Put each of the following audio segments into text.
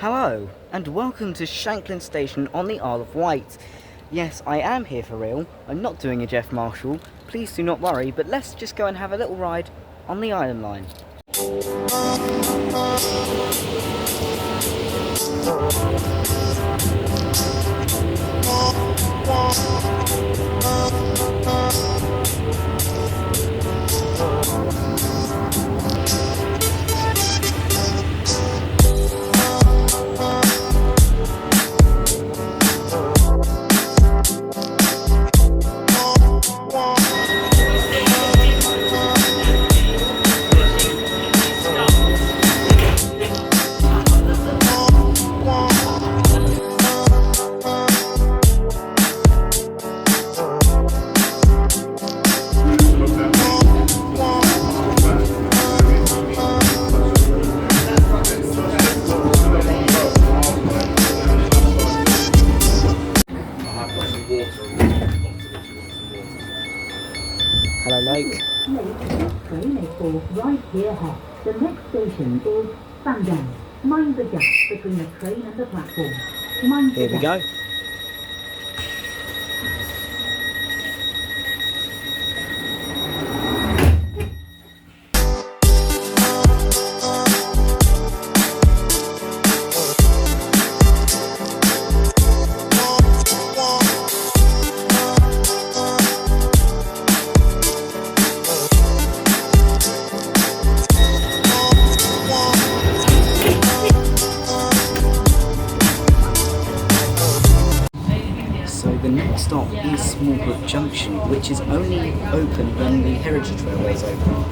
Hello, and welcome to Shanklin Station on the Isle of Wight. Yes, I am here for real. I'm not doing a Jeff Marshall. Please do not worry, but let's just go and have a little ride on the Island Line. Hello, Lake. Train is for Ryde here. The next station is Sandown. Mind the gap between the train and the platform. Mind Here we go. So the next stop is Smallbrook Junction, which is only open when the Heritage Railway is open.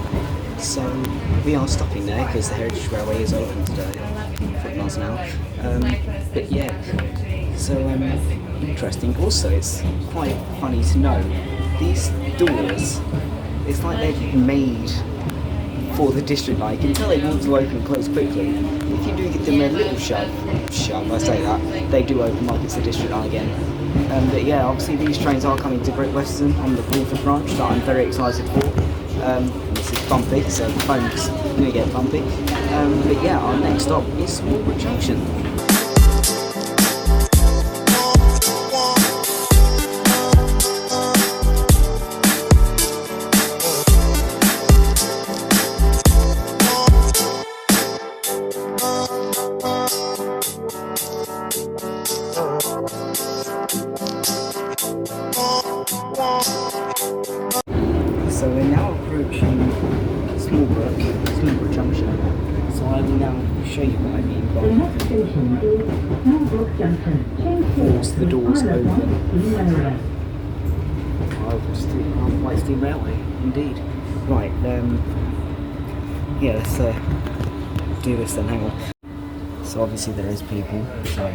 So we are stopping there because the Heritage Railway is open today, 40 miles an hour. But yeah, so interesting. Also, it's quite funny to know these doors. It's like they're made for the district line. You can tell they want to open and close quickly. If you do give them a little shove, I say that, they do open like it's the district line again. But yeah, obviously these trains are coming to Great Western on the Broadford branch that I'm very excited for. This is bumpy, so the phone's going to get bumpy. But yeah, our next stop is Smallbrook Junction. So we're now approaching Smallbrook Junction. So I will now show you what I mean by The next station is Smallbrook Junction. force the doors open. White Steam Railway, indeed. Right, yeah, let's do this then, hang on. So obviously there is people, so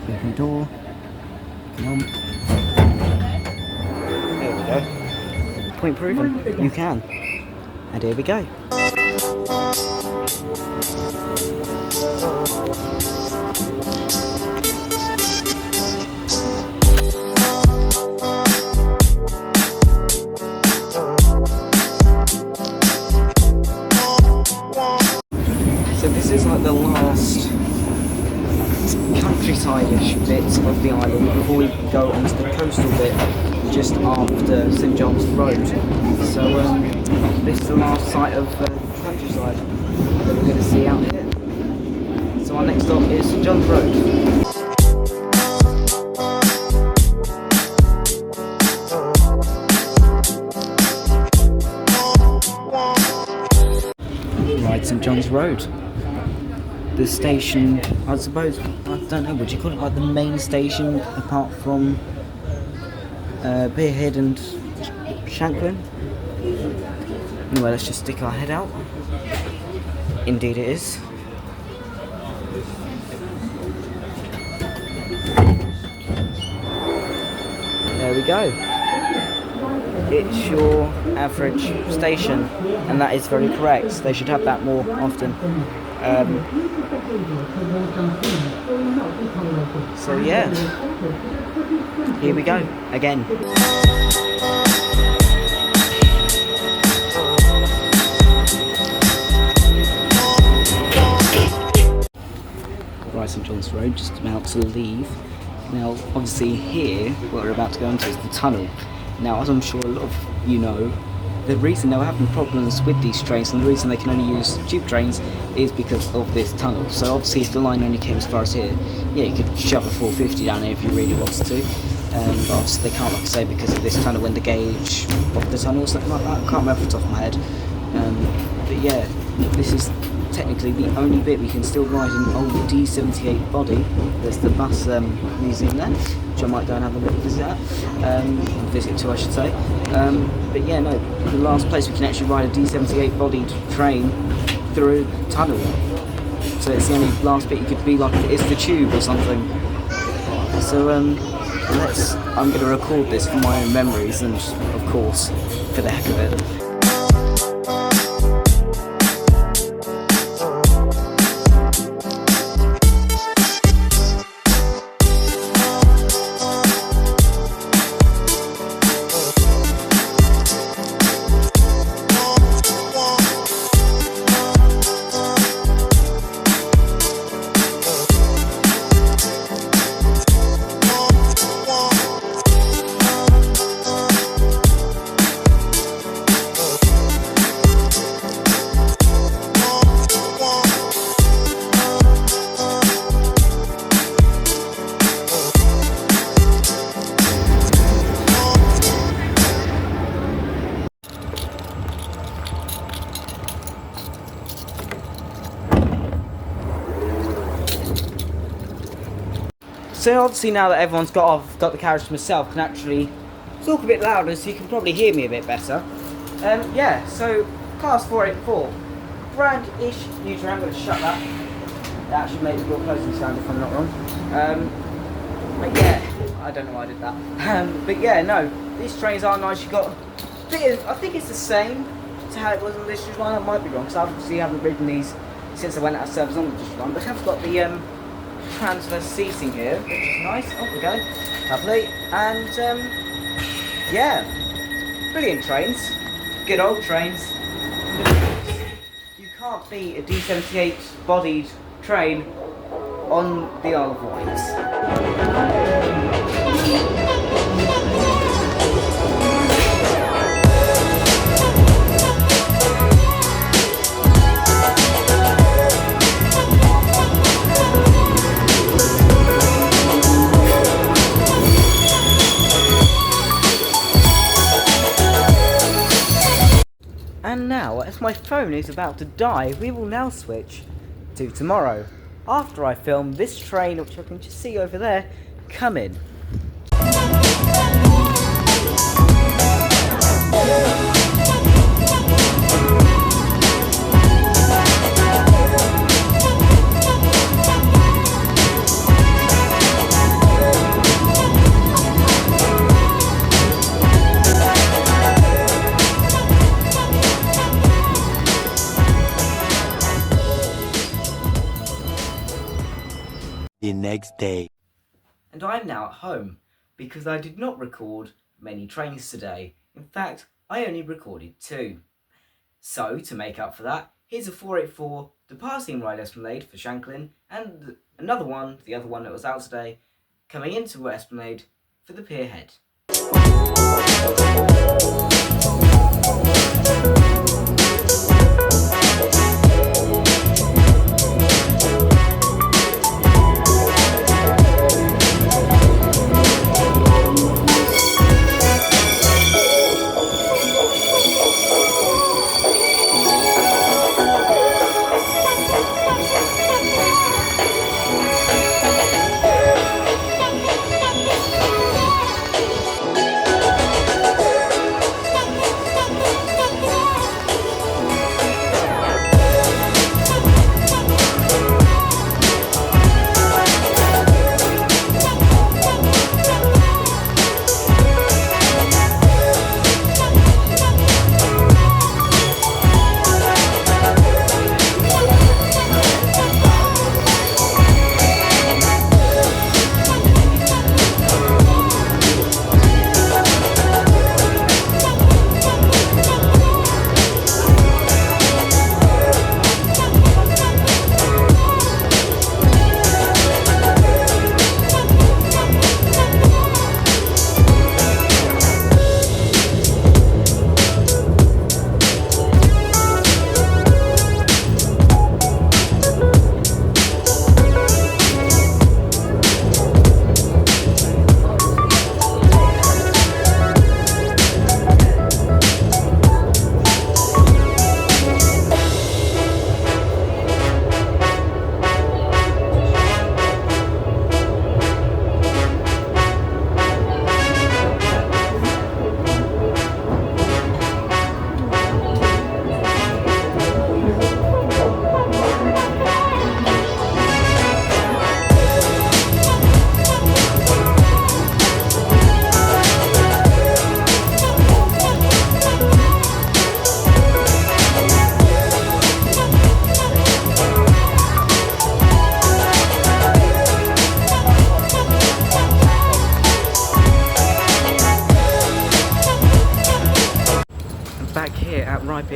open door, come on. There we go. Point proven, you can. And here we go. So this is like the last countryside-ish bit of the island before we go onto the coastal bit just after St John's Road. So this is the last site of countryside that we're going to see out here. So our next stop is St John's Road. Right, St John's Road. The station, I suppose, I don't know, would you call it like the main station apart from Pierhead and Shanklin? Anyway, let's just stick our head out. Indeed it is. There we go. It's your average station, and that is very correct. They should have that more often. So yeah, here we go again. Ryde St John's Road, just about to leave. Now, obviously here, what we're about to go into is the tunnel. Now, as I'm sure a lot of you know, the reason they were having problems with these trains and the reason they can only use tube trains is because of this tunnel. So obviously if the line only came as far as here, yeah, you could shove a 450 down here if you really wanted to. But obviously they can't, like I say, because of this tunnel, when the gauge of the tunnel or something like that. I can't remember off the top of my head. But yeah, this is technically the only bit we can still ride an old D78 body. There's the bus museum there, which I might go and have a little visit at. Visit to, I should say. But yeah, no, the last place we can actually ride a D78 bodied train through a tunnel. So it's the only last bit you could be like, it's the tube or something. So I'm going to record this for my own memories and, of course, for the heck of it. So obviously now that everyone's got the carriage to myself, I can actually talk a bit louder so you can probably hear me a bit better. Yeah, so class 484, brand-ish new train. I'm going to shut that. That actually made the door closing sound if I'm not wrong. But yeah, I don't know why I did that. But yeah, no, these trains are nice. You got a bit of, I think it's the same to how it was on the district line. I might be wrong because I obviously haven't ridden these since I went out of service on the district line. But I have got the transfer seating here, which is nice. Oh, we go. Lovely. And yeah, brilliant trains. Good old trains. You can't beat a D78 bodied train on the Isle of Wight. And now, as my phone is about to die, we will now switch to tomorrow, after I film this train, which I can just see over there, come in. The next day. And I'm now at home, because I did not record many trains today. In fact, I only recorded 2. So, to make up for that, here's a 484 departing Ryde Esplanade for Shanklin, and another one, the other one that was out today, coming into Esplanade for the pier head.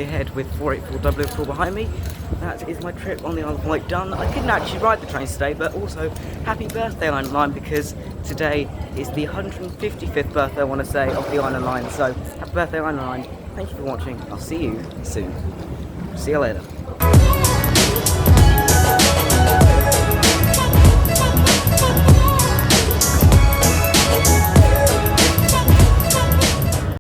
ahead with 484 behind me. That is my trip on the Isle of Wight done. I couldn't actually ride the trains today, but also happy birthday Island Line, because today is the 155th birthday, I want to say, of the Island Line. So happy birthday Island Line. Thank you for watching. I'll see you soon. See you later.